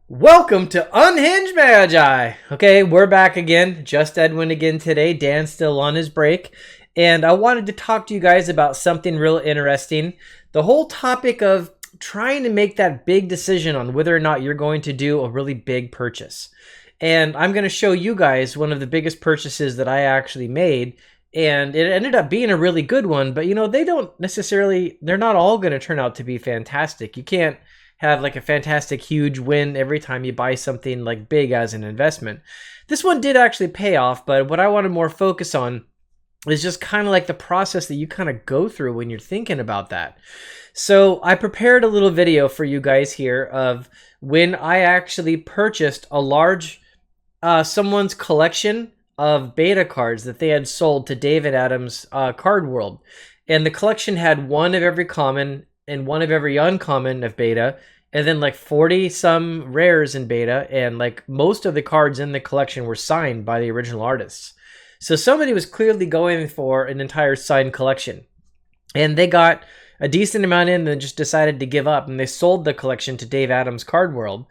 Welcome to Unhinged Magi. Okay, we're back again. Just Edwin again today. Dan's still on his break. And I wanted to talk to you guys about something real interesting. The whole topic of trying to make that big decision on whether or not you're going to do a really big purchase. And I'm going to show you guys one of the biggest purchases that I actually made. And it ended up being a really good one. But, you know, they're not all going to turn out to be fantastic. You can't have like a fantastic huge win every time you buy something like big as an investment. This one did actually pay off, but what I want to more focus on is just kind of like the process that you kind of go through when you're thinking about that. So I prepared a little video for you guys here of when I actually purchased a large someone's collection of beta cards that they had sold to David Adams Card World. And the collection had one of every common and one of every uncommon of beta, and then like 40 some rares in beta, and like most of the cards in the collection were signed by the original artists. So somebody was clearly going for an entire signed collection, and they got a decent amount in and then just decided to give up, and they sold the collection to Dave Adams Card World.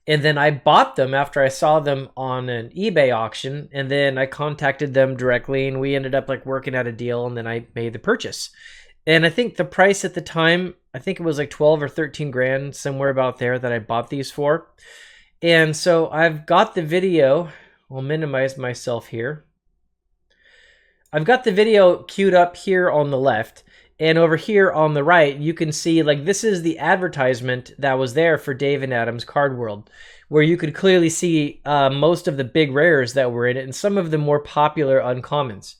And then I bought them after I saw them on an eBay auction, and then I contacted them directly, and we ended up like working out a deal, and then I made the purchase. And I think the price at the time, I think it was like 12 or 13 grand, somewhere about there, that I bought these for. And so I've got the video. I'll minimize myself here. I've got the video queued up here on the left. And over here on the right, you can see like this is the advertisement that was there for Dave and Adams Card World, where you could clearly see most of the big rares that were in it and some of the more popular uncommons.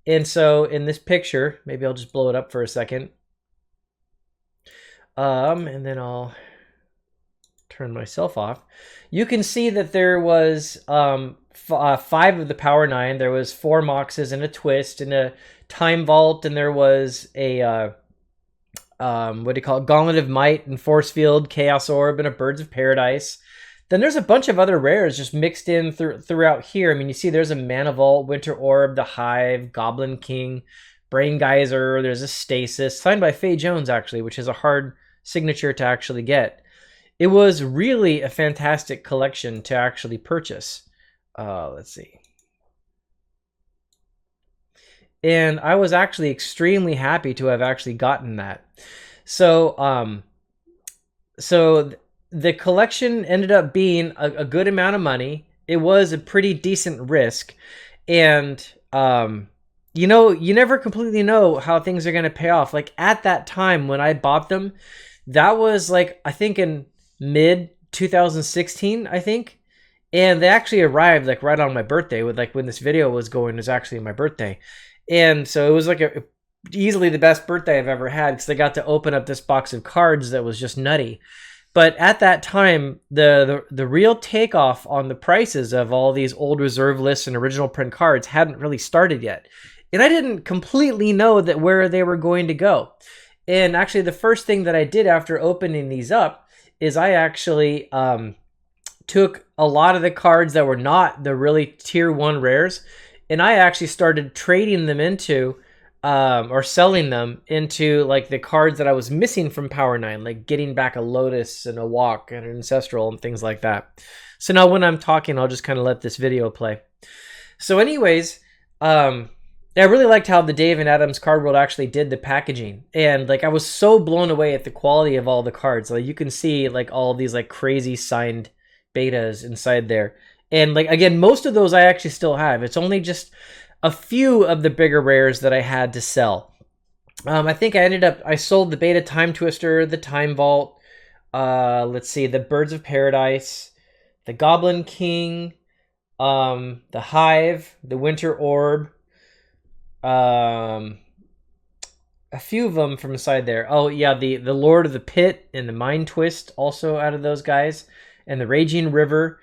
And so in this picture, maybe I'll just blow it up for a second. And then I'll turn myself off. You can see that there was 5 of the Power 9. There was 4 Moxes and a Twist and a Time Vault, and there was a what do you call it? Gauntlet of Might and Force Field, Chaos Orb, and a Birds of Paradise. Then there's a bunch of other rares just mixed in throughout here. I mean, you see there's a Mana Vault, Winter Orb, the Hive, Goblin King, Brain Geyser. There's a Stasis, signed by Faye Jones, actually, which is a hard signature to actually get. It was really a fantastic collection to actually purchase. Let's see. And I was actually extremely happy to have actually gotten that. So, the collection ended up being a good amount of money. It was a pretty decent risk. And, you know, you never completely know how things are going to pay off. Like at that time when I bought them, that was like, I think in mid 2016, I think. And they actually arrived like right on my birthday, with like when this video was going, it was actually my birthday. And so it was like easily the best birthday I've ever had, because I got to open up this box of cards that was just nutty. But at that time, the real takeoff on the prices of all these old reserve lists and original print cards hadn't really started yet. And I didn't completely know that where they were going to go. And actually, the first thing that I did after opening these up is I actually took a lot of the cards that were not the really tier 1 rares, and I actually started trading them into or selling them into like the cards that I was missing from Power 9, like getting back a Lotus and a Walk and an Ancestral and things like that. So now when I'm talking, I'll just kind of let this video play. So anyways, I really liked how the Dave and Adams Card World actually did the packaging. And like I was so blown away at the quality of all the cards. Like you can see like all these like crazy signed betas inside there. And like again, most of those I actually still have. It's only just a few of the bigger rares that I had to sell. I think I sold the Beta Time Twister, the Time Vault, let's see, the Birds of Paradise, the Goblin King, the Hive, the Winter Orb, a few of them from inside there. Oh yeah, the Lord of the Pit and the Mind Twist, also out of those guys, and the Raging River.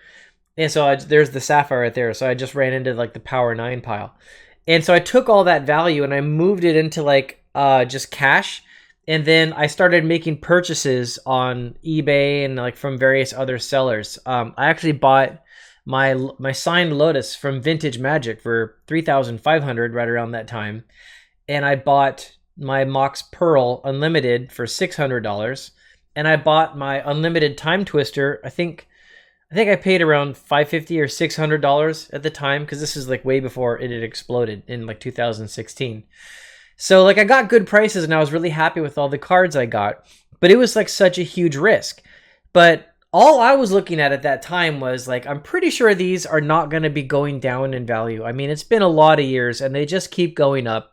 And so there's the Sapphire right there. So I just ran into like the Power 9 pile. And so I took all that value and I moved it into like just cash. And then I started making purchases on eBay and like from various other sellers. I actually bought my signed Lotus from Vintage Magic for $3,500 right around that time. And I bought my Mox Pearl Unlimited for $600. And I bought my Unlimited Time Twister, I think I think I paid around $550 or $600 at the time, because this is like way before it had exploded in like 2016. So like I got good prices and I was really happy with all the cards I got, but it was like such a huge risk. But all I was looking at that time was like, I'm pretty sure these are not going to be going down in value. I mean, it's been a lot of years and they just keep going up.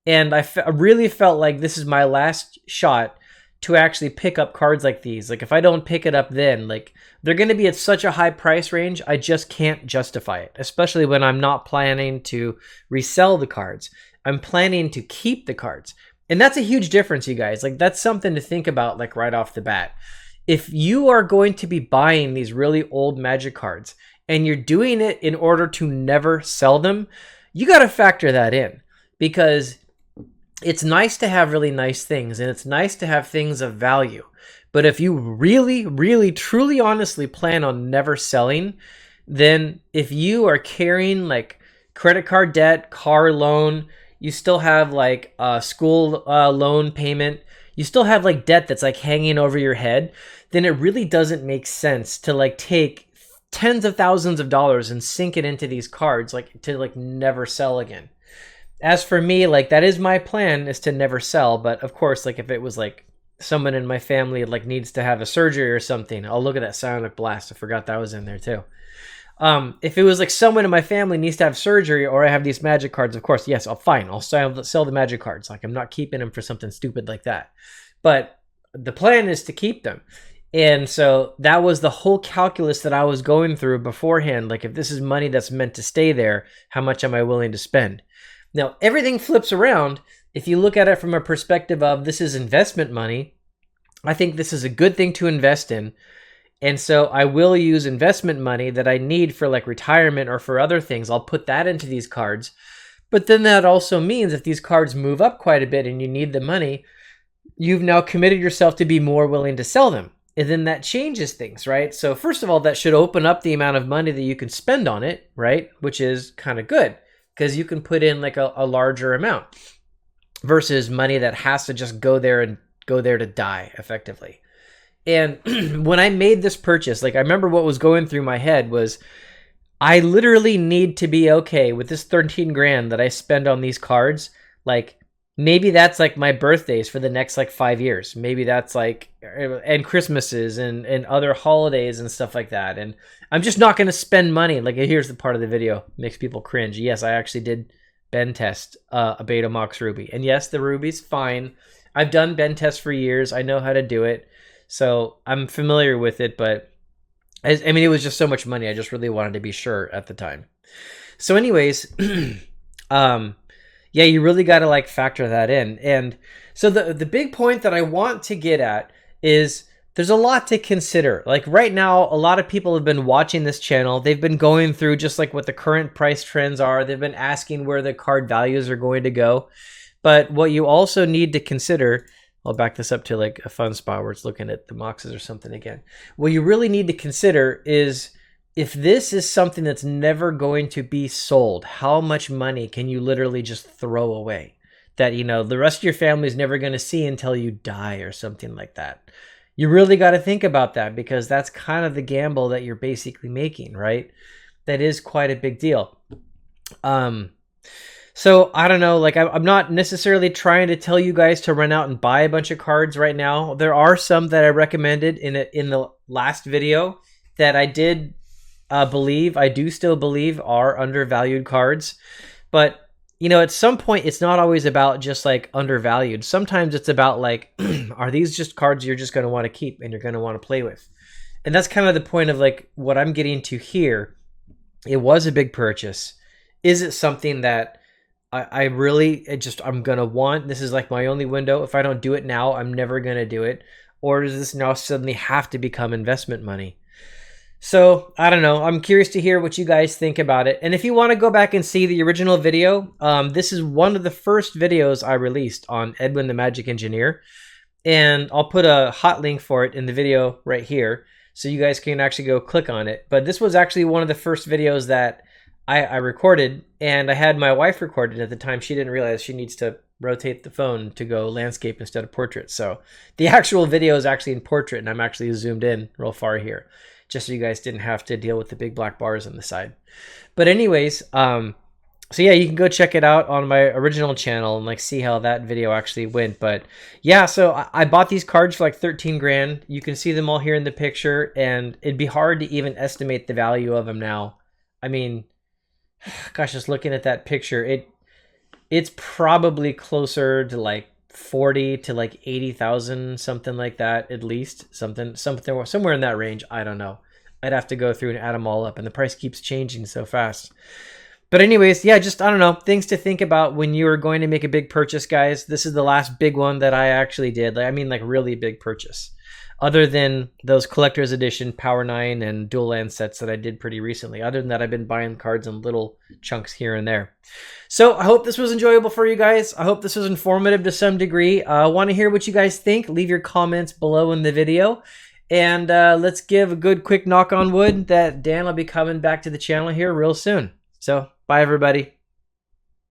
And I really felt like this is my last shot to actually pick up cards like these. Like if I don't pick it up then, like they're going to be at such a high price range, I just can't justify it, especially when I'm not planning to resell the cards. I'm planning to keep the cards. And that's a huge difference, you guys. Like that's something to think about like right off the bat. If you are going to be buying these really old Magic cards and you're doing it in order to never sell them, you got to factor that in, because it's nice to have really nice things and it's nice to have things of value. But if you really, really, truly, honestly plan on never selling, then if you are carrying like credit card debt, car loan, you still have like a school loan payment, you still have like debt that's like hanging over your head, then it really doesn't make sense to like take tens of thousands of dollars and sink it into these cards like to like never sell again. As for me, like that is my plan, is to never sell. But of course, like if it was like someone in my family like needs to have a surgery or something, I'll look at that Sonic Blast. I forgot that was in there too. If it was like someone in my family needs to have surgery or I have these Magic cards, of course, yes, I'll sell the Magic cards. Like I'm not keeping them for something stupid like that. But the plan is to keep them. And so that was the whole calculus that I was going through beforehand. Like if this is money that's meant to stay there, how much am I willing to spend? Now, everything flips around. If you look at it from a perspective of this is investment money, I think this is a good thing to invest in. And so I will use investment money that I need for like retirement or for other things. I'll put that into these cards. But then that also means if these cards move up quite a bit and you need the money, you've now committed yourself to be more willing to sell them. And then that changes things, right? So first of all, that should open up the amount of money that you can spend on it, right? Which is kind of good, because you can put in like a larger amount versus money that has to just go there to die effectively. And when I made this purchase, like I remember what was going through my head was I literally need to be okay with this 13 grand that I spend on these cards. Like maybe that's like my birthdays for the next like 5 years. Maybe that's like, and Christmases and other holidays and stuff like that. And I'm just not going to spend money. Like here's the part of the video makes people cringe. Yes, I actually did Ben test a Beta Mox Ruby. And yes, the Ruby's fine. I've done Ben tests for years. I know how to do it. So I'm familiar with it, but I mean, it was just so much money. I just really wanted to be sure at the time. So anyways, yeah, you really got to like factor that in. And so the big point that I want to get at is there's a lot to consider. Like right now, a lot of people have been watching this channel. They've been going through just like what the current price trends are. They've been asking where the card values are going to go. But what you also need to consider, I'll back this up to like a fun spot where it's looking at the Moxes or something again. What you really need to consider is if this is something that's never going to be sold, how much money can you literally just throw away that, you know, the rest of your family is never going to see until you die or something like that? You really got to think about that, because that's kind of the gamble that you're basically making, right? That is quite a big deal. So I don't know, like I'm not necessarily trying to tell you guys to run out and buy a bunch of cards right now. There are some that I recommended in the last video that I did I do still believe are undervalued cards. But you know, at some point, it's not always about just like undervalued. Sometimes it's about like, are these just cards you're just going to want to keep and you're going to want to play with? And that's kind of the point of like what I'm getting to here. It was a big purchase. Is it something that I'm going to want? This is like my only window. If I don't do it now, I'm never going to do it. Or does this now suddenly have to become investment money? So I don't know. I'm curious to hear what you guys think about it. And if you want to go back and see the original video, this is one of the first videos I released on Edwin the Magic Engineer. And I'll put a hot link for it in the video right here, so you guys can actually go click on it. But this was actually one of the first videos that I recorded, and I had my wife record it at the time. She didn't realize she needs to rotate the phone to go landscape instead of portrait. So the actual video is actually in portrait, and I'm actually zoomed in real far here. just so you guys didn't have to deal with the big black bars on the side. But anyways, so yeah, you can go check it out on my original channel and like see how that video actually went. But yeah, so I bought these cards for like 13 grand. You can see them all here in the picture, and it'd be hard to even estimate the value of them now. I mean, gosh, just looking at that picture, it's probably closer to like 40 to like 80,000, something like that, at least something somewhere in that range. I don't know. I'd have to go through and add them all up, and the price keeps changing so fast. But anyways, yeah, just, I don't know, things to think about when you are going to make a big purchase, guys. This is the last big one that I actually did. I mean, like really big purchase. Other than those collector's edition Power 9 and dual land sets that I did pretty recently. Other than that, I've been buying cards in little chunks here and there. So I hope this was enjoyable for you guys. I hope this was informative to some degree. I want to hear what you guys think. Leave your comments below in the video. And let's give a good quick knock on wood that Dan will be coming back to the channel here real soon. So bye, everybody.